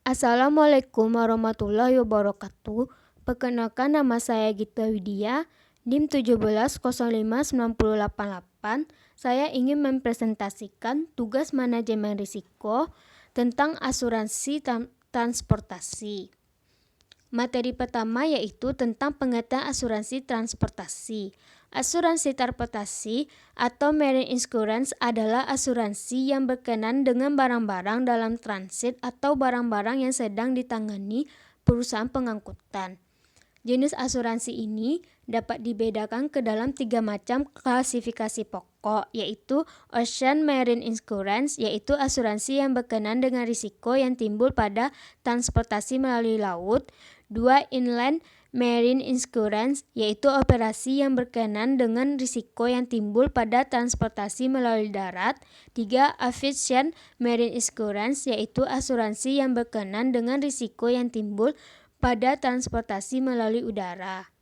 Assalamualaikum warahmatullahi wabarakatuh. Perkenalkan, nama saya Gita Widya, NIM 17059088. Saya ingin mempresentasikan tugas manajemen risiko tentang asuransi transportasi. Materi pertama yaitu tentang pengertian asuransi transportasi. Asuransi transportasi atau marine insurance adalah asuransi yang berkenaan dengan barang-barang dalam transit atau barang-barang yang sedang ditangani perusahaan pengangkutan. Jenis asuransi ini dapat dibedakan ke dalam 3 macam klasifikasi pokok, yaitu Ocean Marine Insurance, yaitu asuransi yang berkenaan dengan risiko yang timbul pada transportasi melalui laut. 2. Inland Marine Insurance, yaitu operasi yang berkenaan dengan risiko yang timbul pada transportasi melalui darat. 3. Aviation Marine Insurance, yaitu asuransi yang berkenaan dengan risiko yang timbul pada transportasi melalui udara.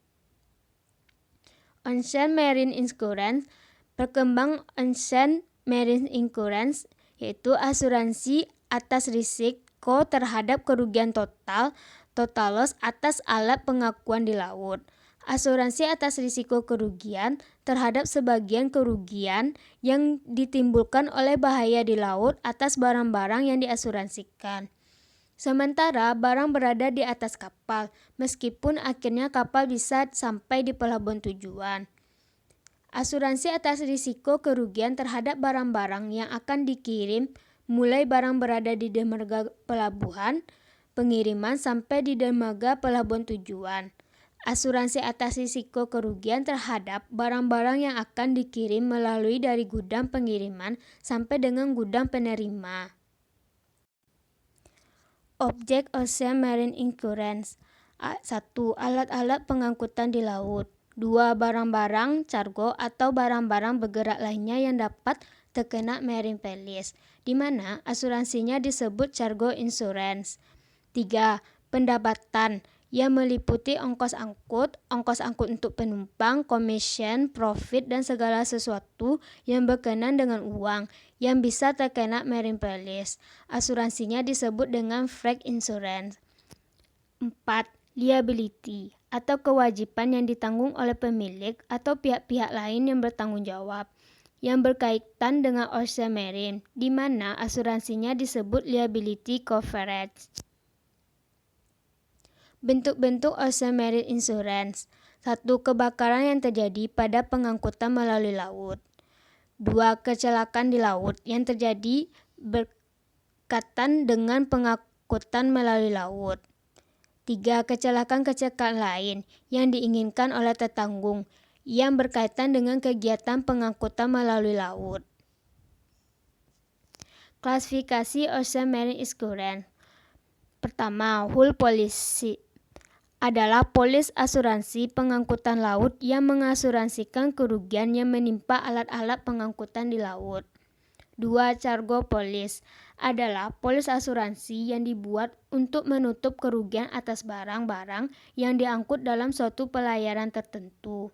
Ocean Marine Insurance. Perkembang Ocean Marine Insurance yaitu asuransi atas risiko terhadap kerugian total loss atas alat pengakuan di laut. Asuransi atas risiko kerugian terhadap sebagian kerugian yang ditimbulkan oleh bahaya di laut atas barang-barang yang diasuransikan. Sementara barang berada di atas kapal, meskipun akhirnya kapal bisa sampai di pelabuhan tujuan. Asuransi atas risiko kerugian terhadap barang-barang yang akan dikirim, mulai barang berada di dermaga pelabuhan, pengiriman sampai di dermaga pelabuhan tujuan. Asuransi atas risiko kerugian terhadap barang-barang yang akan dikirim melalui dari gudang pengiriman sampai dengan gudang penerima. Objek Ocean Marine Insurance. 1. Alat-alat pengangkutan di laut. 2. Barang-barang cargo atau barang-barang bergerak lainnya yang dapat terkena marine policy, di mana asuransinya disebut cargo insurance. 3. Pendapatan yang meliputi ongkos angkut untuk penumpang, commission, profit, dan segala sesuatu yang berkenaan dengan uang yang bisa terkena marine policy. Asuransinya disebut dengan freight insurance. 4. Liability atau kewajiban yang ditanggung oleh pemilik atau pihak-pihak lain yang bertanggung jawab yang berkaitan dengan ocean marine, di mana asuransinya disebut liability coverage. Bentuk-bentuk Ocean Marine Insurance. 1. Kebakaran yang terjadi pada pengangkutan melalui laut. 2. Kecelakaan di laut yang terjadi berkaitan dengan pengangkutan melalui laut. 3. Kecelakaan lain yang diinginkan oleh tertanggung yang berkaitan dengan kegiatan pengangkutan melalui laut. Klasifikasi Ocean Marine Insurance. Pertama, hull policy adalah polis asuransi pengangkutan laut yang mengasuransikan kerugian yang menimpa alat-alat pengangkutan di laut. 2. Cargo policy adalah polis asuransi yang dibuat untuk menutup kerugian atas barang-barang yang diangkut dalam suatu pelayaran tertentu.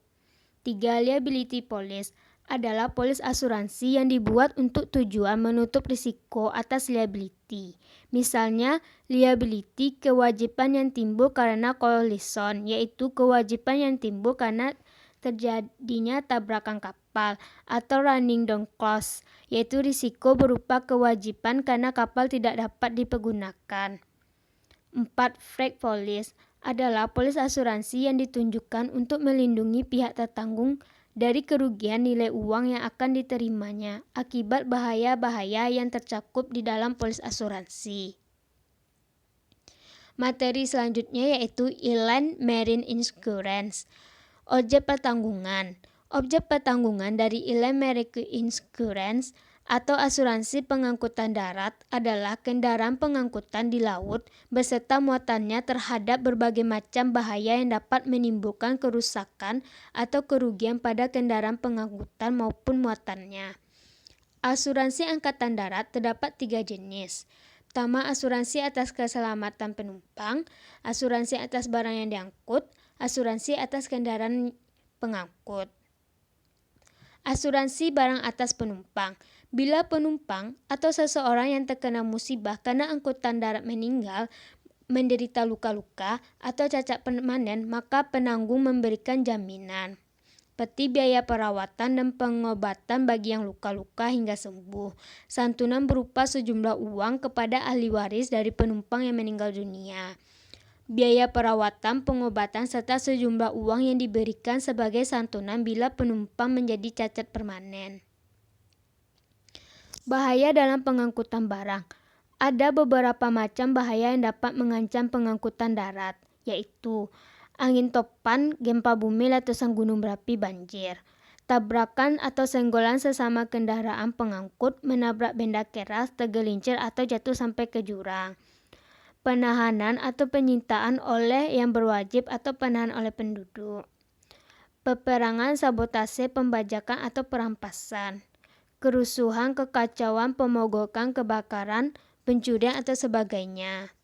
3. Liability policy adalah polis asuransi yang dibuat untuk tujuan menutup risiko atas liability. Misalnya, liability kewajiban yang timbul karena collision, yaitu kewajiban yang timbul karena terjadinya tabrakan kapal, atau running down cost, yaitu risiko berupa kewajiban karena kapal tidak dapat dipergunakan. 4. Freight policy adalah polis asuransi yang ditunjukkan untuk melindungi pihak tertanggung dari kerugian nilai uang yang akan diterimanya akibat bahaya-bahaya yang tercakup di dalam polis asuransi. Materi selanjutnya yaitu Inland Marine Insurance. Objek pertanggungan. Objek pertanggungan dari Inland Marine Insurance atau asuransi pengangkutan darat adalah kendaraan pengangkutan di laut beserta muatannya terhadap berbagai macam bahaya yang dapat menimbulkan kerusakan atau kerugian pada kendaraan pengangkutan maupun muatannya. Asuransi angkatan darat terdapat 3 jenis. Pertama, asuransi atas keselamatan penumpang, asuransi atas barang yang diangkut, asuransi atas kendaraan pengangkut. Asuransi barang atas penumpang. Bila penumpang atau seseorang yang terkena musibah karena angkutan darat meninggal, menderita luka-luka, atau cacat permanen, maka penanggung memberikan jaminan seperti biaya perawatan dan pengobatan bagi yang luka-luka hingga sembuh. Santunan berupa sejumlah uang kepada ahli waris dari penumpang yang meninggal dunia. Biaya perawatan, pengobatan, serta sejumlah uang yang diberikan sebagai santunan bila penumpang menjadi cacat permanen. Bahaya dalam pengangkutan barang. Ada beberapa macam bahaya yang dapat mengancam pengangkutan darat, yaitu angin topan, gempa bumi, letusan gunung berapi, banjir. Tabrakan atau senggolan sesama kendaraan pengangkut, menabrak benda keras, tergelincir atau jatuh sampai ke jurang. Penahanan atau penyitaan oleh yang berwajib atau penahan oleh penduduk. Peperangan, sabotase, pembajakan atau perampasan. Kerusuhan, kekacauan, pemogokan, kebakaran, pencurian atau sebagainya.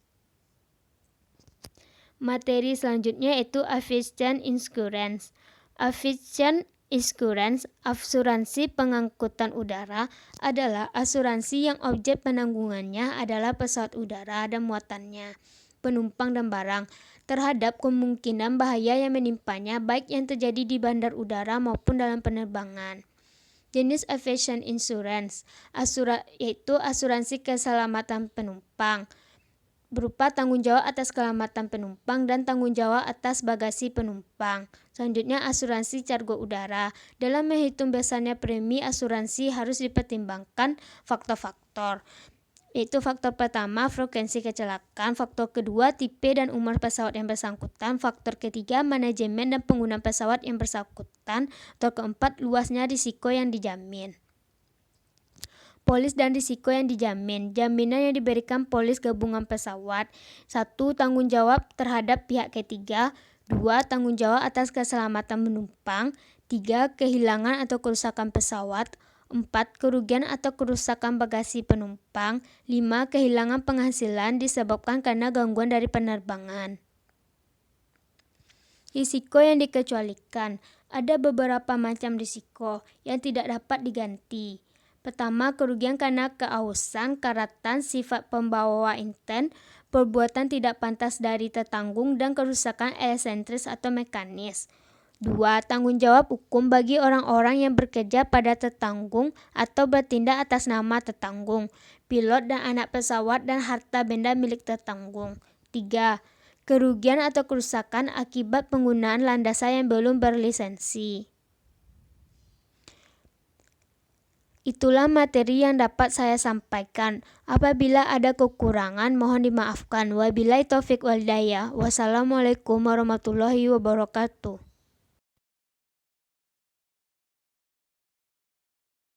Materi selanjutnya yaitu aviation insurance. Aviation insurance, asuransi pengangkutan udara, adalah asuransi yang objek penanggungannya adalah pesawat udara dan muatannya, penumpang dan barang, terhadap kemungkinan bahaya yang menimpanya baik yang terjadi di bandar udara maupun dalam penerbangan. Jenis aviation insurance yaitu asuransi keselamatan penumpang, berupa tanggung jawab atas keselamatan penumpang dan tanggung jawab atas bagasi penumpang. Selanjutnya, asuransi cargo udara. Dalam menghitung besarnya premi asuransi harus dipertimbangkan faktor-faktor, yaitu faktor pertama, frekuensi kecelakaan, faktor kedua, tipe dan umur pesawat yang bersangkutan, faktor ketiga, manajemen dan penggunaan pesawat yang bersangkutan, faktor keempat, luasnya risiko yang dijamin. Polis dan risiko yang dijamin. Jaminan yang diberikan polis gabungan pesawat. 1. Tanggung jawab terhadap pihak ketiga. 2. Tanggung jawab atas keselamatan penumpang. 3. Kehilangan atau kerusakan pesawat. 4. Kerugian atau kerusakan bagasi penumpang. 5. Kehilangan penghasilan disebabkan karena gangguan dari penerbangan. Risiko yang dikecualikan. Ada beberapa macam risiko yang tidak dapat diganti. Pertama, kerugian karena keausan, karatan, sifat pembawa inten, perbuatan tidak pantas dari tertanggung, dan kerusakan eksentris atau mekanis. 2. Tanggung jawab hukum bagi orang-orang yang bekerja pada tertanggung atau bertindak atas nama tertanggung, pilot dan anak pesawat dan harta benda milik tertanggung. 3. Kerugian atau kerusakan akibat penggunaan landasan yang belum berlisensi. Itulah materi yang dapat saya sampaikan. Apabila ada kekurangan, mohon dimaafkan. Wabillahi taufiq wal hidayah. Wassalamualaikum warahmatullahi wabarakatuh.